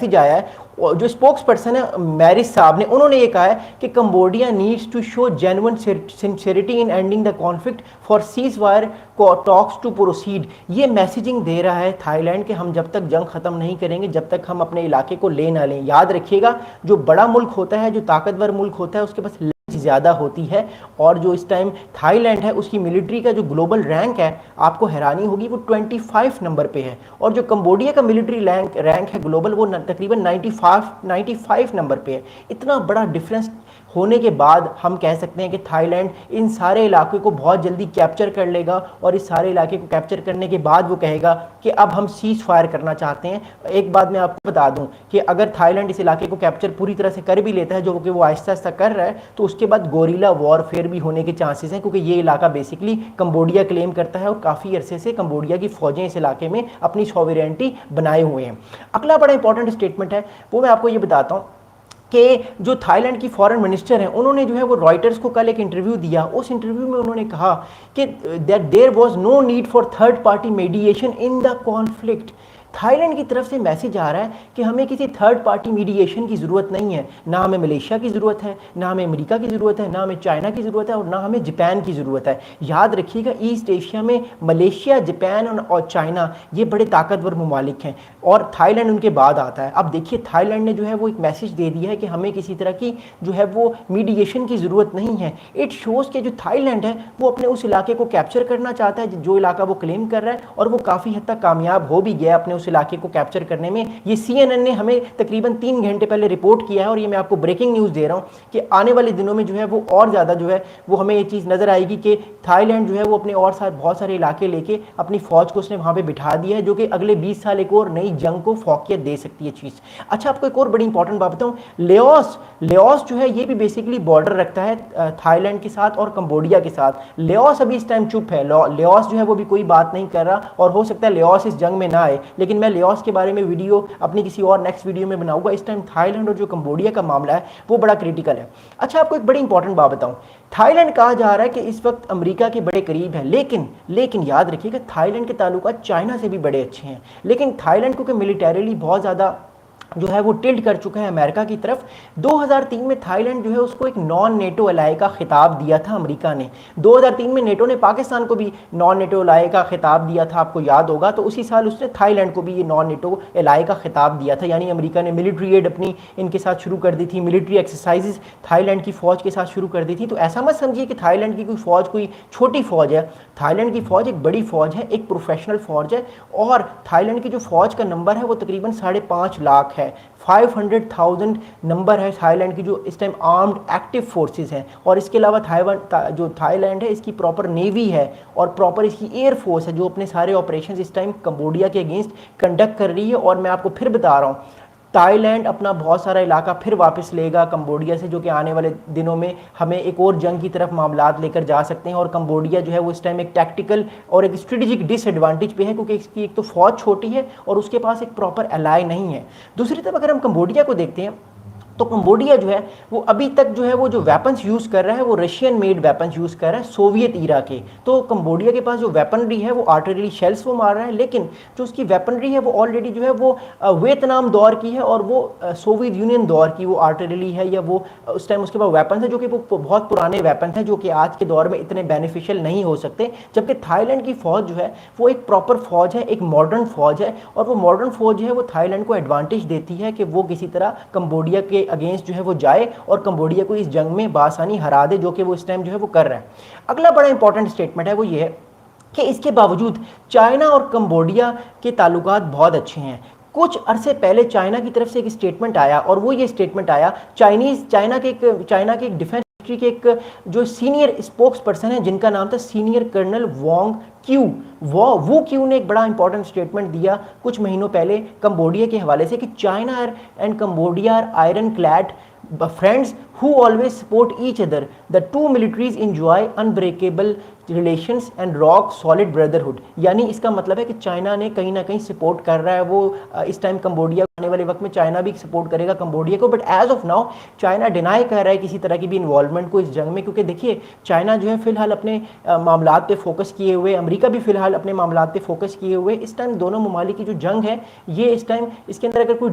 Message आया है, और जो स्पोक्स पर्सन है मैरिस साहब ने, उन्होंने ये कहा है कि Cambodia needs to show genuine sincerity in ending the conflict for ceasefire talks to proceed. ये मैसेजिंग दे रहा है थाईलैंड कि हम जब तक जंग खत्म नहीं करेंगे, जब तक हम अपने इलाके को ले ना लें। याद रखिएगा, जो बड़ा मुल्क होता है, जो ताकतवर मुल्क होता है, उसके पास ज़्यादा होती है। और जो इस टाइम थाईलैंड है, उसकी मिलिट्री का जो ग्लोबल रैंक है, आपको हैरानी होगी, वो 25 नंबर पे है। और जो कंबोडिया का मिलिट्री रैंक है ग्लोबल, वो तकरीबन 95 नंबर पे है। इतना बड़ा डिफरेंस होने के बाद हम कह सकते हैं कि थाईलैंड इन सारे इलाके को बहुत जल्दी कैप्चर कर लेगा, और इस सारे इलाके को कैप्चर करने के बाद वो कहेगा कि अब हम सीज फायर करना चाहते हैं। एक बात मैं आपको बता दूं कि अगर थाईलैंड इस इलाके को कैप्चर पूरी तरह से कर भी लेता है, जो कि वो आहिस्ता आहिस्ता कर रहा है, तो उसके बाद गोरिल्ला वॉरफेयर भी होने के चांसेस हैं, क्योंकि ये इलाका बेसिकली कंबोडिया क्लेम करता है, और काफ़ी अरसे से कंबोडिया की फौजें इस इलाके में अपनी सॉवरेनिटी बनाए हुए हैं। अगला बड़ा इंपॉर्टेंट स्टेटमेंट है, वो मैं आपको ये बताता हूँ कि जो थाईलैंड की फॉरेन मिनिस्टर हैं, उन्होंने जो है वो रॉयटर्स को कल एक इंटरव्यू दिया। उस इंटरव्यू में उन्होंने कहा कि that there was no need for third party mediation in the conflict. Thailand की तरफ से मैसेज आ रहा है कि हमें किसी थर्ड पार्टी मीडिएशन की ज़रूरत नहीं है। ना हमें मलेशिया की ज़रूरत है, ना हमें अमेरिका की ज़रूरत है, ना हमें चाइना की ज़रूरत है, और ना हमें जापान की ज़रूरत है। याद रखिएगा, ईस्ट एशिया में मलेशिया, जापान और चाइना ये बड़े ताकतवर ममालिक हैं, और थाईलैंड उनके बाद आता है। अब देखिए, थाईलैंड ने जो है वो एक मैसेज दे दिया है कि हमें किसी तरह की जो है वो मीडिएशन की ज़रूरत नहीं है। इट शोज़ कि जो थाईलैंड है वो अपने उस इलाके को कैप्चर करना चाहता है, जो इलाका वो क्लेम कर रहा है, और वो काफ़ी हद तक कामयाब हो भी गया अपने उस इलाके को कैप्चर करने में। ये CNN ने हमें तकरीबन 3 घंटे पहले रिपोर्ट किया है, और ये मैं आपको ब्रेकिंग न्यूज़ दे रहा हूँ कि आने वाले दिनों में जो है वो और ज़्यादा जो है वो हमें ये चीज़ नज़र आएगी कि थाईलैंड जो है वो अपने और बहुत सारे इलाके लेके अपनी फ़ौज को उसने वहाँ पर बिठा दिया है, जो कि अगले 20 साल एक और नई जंग को फौकियत दे सकती है चीज़। अच्छा, आपको एक और बड़ी इंपॉर्टेंट बात बताऊँ, लेओस जो है ये भी बेसिकली बॉर्डर रखता है थाईलैंड के साथ और कंबोडिया के साथ। लेओस अभी इस टाइम चुप है, लेओस जो है वो भी कोई बात नहीं कर रहा, और हो सकता है लेओस इस जंग में ना आए, लेकिन मैं लेओस के बारे में वीडियो अपनी किसी और नेक्स्ट वीडियो में बनाऊंगा। इस टाइम थाईलैंड और जो कंबोडिया का मामला है वो बड़ा क्रिटिकल है। अच्छा, आपको एक बड़ी इंपॉर्टेंट बात बताऊं, थाईलैंड कहा जा रहा है कि इस वक्त अमेरिका के बड़े करीब है, लेकिन याद रखिएगा, थाईलैंड के ताल्लुकात चाइना से भी बड़े अच्छे हैं। लेकिन थाईलैंड क्योंकि मिलिटरीली बहुत ज़्यादा जो है वो टिल्ट कर चुका है अमेरिका की तरफ। 2003 में थाईलैंड जो है उसको एक नॉन नेटो एलाई का खिताब दिया था अमेरिका ने। 2003 में नेटो ने पाकिस्तान को भी नॉन नेटो एलाई का खिताब दिया था, आपको याद होगा। तो उसी साल उसने थाईलैंड को भी ये नॉन नेटो एलाई का खिताब दिया था, यानी अमेरिका ने मिलिट्री एड अपनी इनके साथ शुरू कर दी थी, मिलिट्री एक्सरसाइजेज थाईलैंड की फ़ौज के साथ शुरू कर दी थी। तो ऐसा मत समझिए कि थाईलैंड की कोई फ़ौज कोई छोटी फ़ौज है। थाईलैंड की फ़ौज एक बड़ी फ़ौज है, एक प्रोफेशनल फ़ौज है, और थाईलैंड की जो फ़ौज का नंबर है वो तकरीबन 5.5 लाख है। 500,000 नंबर है थाईलैंड की जो इस टाइम आर्म्ड एक्टिव फोर्सेस हैं। और इसके अलावा जो थाईलैंड है, इसकी प्रॉपर नेवी है और प्रॉपर इसकी एयर फोर्स है, जो अपने सारे ऑपरेशंस इस टाइम कंबोडिया के अगेंस्ट कंडक्ट कर रही है। और मैं आपको फिर बता रहा हूँ, थाईलैंड अपना बहुत सारा इलाका फिर वापस लेगा कंबोडिया से, जो कि आने वाले दिनों में हमें एक और जंग की तरफ मामलात लेकर जा सकते हैं। और कंबोडिया जो है वो इस टाइम एक टैक्टिकल और एक स्ट्रेटेजिक डिसएडवांटेज पे है, क्योंकि इसकी एक तो फौज छोटी है और उसके पास एक प्रॉपर एलाई नहीं है। दूसरी तरफ अगर हम कंबोडिया को देखते हैं, तो कंबोडिया जो है वो अभी तक जो है वो जो वेपन्स यूज़ कर रहा है वो रशियन मेड वेपन्स यूज़ कर रहा है, सोवियत ईरा के। तो कंबोडिया के पास जो वेपनरी है वो आर्टिलरी शेल्स वो मार रहा है, लेकिन जो उसकी वेपनरी है वो ऑलरेडी जो है वो वियतनाम दौर की है, और वो सोवियत यूनियन दौर की वो आर्टिलरी है, या वो उस टाइम उसके पास वेपन्स है जो कि वो बहुत पुराने वेपन्स हैं, जो कि आज के दौर में इतने बेनिफिशियल नहीं हो सकते। जबकि थाईलैंड की फ़ौज जो है वो एक प्रॉपर फ़ौज है, एक मॉडर्न फ़ौज है, और वो मॉडर्न फ़ौज जो है वो थाईलैंड को एडवांटेज देती है कि वो किसी तरह कंबोडिया के अगेंस्ट जो है वो जाए और कंबोडिया को इस जंग में बासानी हरा दे, जो कि वो इस टाइम जो है वो कर रहा है। अगला बड़ा इंपॉर्टेंट स्टेटमेंट है वो ये है कि इसके बावजूद चाइना और कंबोडिया के ताल्लुकात बहुत अच्छे हैं। कुछ अरसे पहले चाइना की तरफ से एक स्टेटमेंट आया, और वो ये स्टेटमेंट आया, चाइना के एक डिफेंस के एक जो सीनियर स्पोक्स पर्सन है जिनका नाम था सीनियर कर्नल वोंग क्यू, वो क्यू ने एक बड़ा इंपॉर्टेंट स्टेटमेंट दिया कुछ महीनों पहले कंबोडिया के हवाले से कि China and Cambodia are ironclad friends who always support each other. The two militaries enjoy unbreakable relations and rock solid brotherhood. यानी इसका मतलब है कि चाइना ने कहीं ना कहीं सपोर्ट कर रहा है वो इस टाइम कंबोडिया, आने वाले वक्त में चाइना भी सपोर्ट करेगा कंबोडिया को। But as of now China deny कर रहा है किसी तरह की भी इन्वॉल्वमेंट को इस जंग में, क्योंकि देखिए चाइना जो है फिलहाल अपने मामलात पे फोकस किए हुए, अमेरिका भी फिलहाल अपने मामलात पे फोकस किए हुए। इस टाइम दोनों ममालिक की जो जंग है ये इस टाइम इसके अंदर अगर कोई